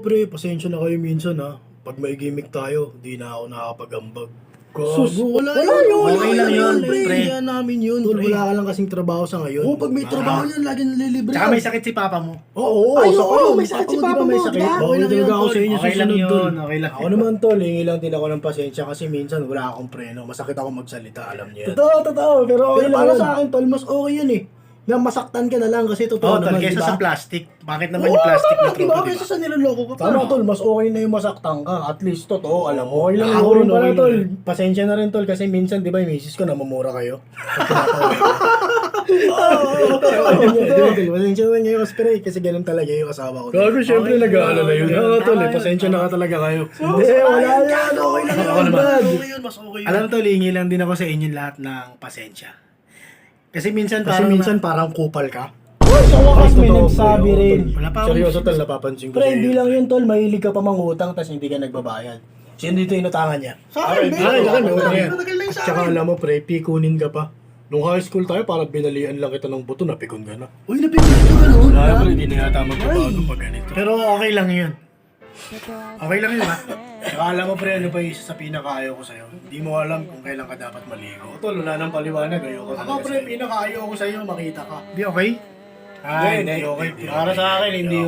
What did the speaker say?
pre, pasensya na kayo minsan ha. Pag may gimmick tayo, di na ako nakakapag-ambag. Sus, Wala wala yun. Okay lang yun, pre. pre. Hindi namin yun. Tol, wala ka lang kasing trabaho sa ngayon. Oo, pag may trabaho yan, lagi nalilibre. Tsaka may sakit si papa mo. Oo, Ay, sa oo, kayo. may sakit si Papa papa di ba may mo, sakit? di ba? Okay Okay lang lang talaga ako yun, sa inyo okay lang susunod, yun, tol. okay lang Ako yun. naman tol, hingi lang din ako ng pasensya kasi minsan wala akong preno. Masakit ako magsalita, alam niyo yan. Totoo, pero okay Pero lang para yun. sa akin tol, mas okay yun eh. Na masaktan ka na lang kasi totoo Oo, tol, naman, di kesa ba? sa plastic. Bakit naman yung plastic na Di ba? tropa, di Kesa ba? sa niloloko ka pa. Tama tol, mas okay na yung masaktan ka. At least totoo, alam mo. Okay lang Ako yun. rin pala, Okay tol. lang. Pasensya na rin tol kasi minsan di ba yung misis ko namumura kayo. Pag tinatawag ko. Pasensya na rin kayo kasi ganun talaga yung asawa ko. Gago, syempre nag-aalala yun. Oo tol, Tama yun, pasensya na tama. ka talaga kayo. Hindi, wala yan. Okay lang Ako yun, naman. Brad. Okay yun, mas okay yun. Alam mo, tol, hingi lang din ako sa inyo lahat ng pasensya. Kasi minsan Kasi parang... minsan parang kupal ka. Uy, sa wakas may Totoo, nagsabi pre, rin. oo, tol. Wala pa akong- Seryoso tol, napapansin ko Pre, sa'yo. hindi lang yun, tol. Mahilig ka pa mangutang tapos hindi ka nagbabayad. Sino dito inutangan niya? Sa akin, Ay, men. may utang yan. Matagal na yun sa Tsaka akin. alam mo pre, pikunin ka pa. Nung high school tayo, parang binalian lang kita ng buto, napikon ka na. Uy, napipili ka ganun. Wala pre, hindi na yata magbabago pag ganito. Pero okay lang yun. Okay lang yun, ha? Tsaka alam mo pre, ano pa yung isa sa pinakaayaw ko sa'yo? Hindi mo alam kung kailan ka dapat maligo. Tol, wala nang paliwanag, ayoko talaga Ako, pre, sa'yo. Pinakaayaw ko sa'yo, makita ka. Di okay? Ay, hindi okay. Para sa akin, hindi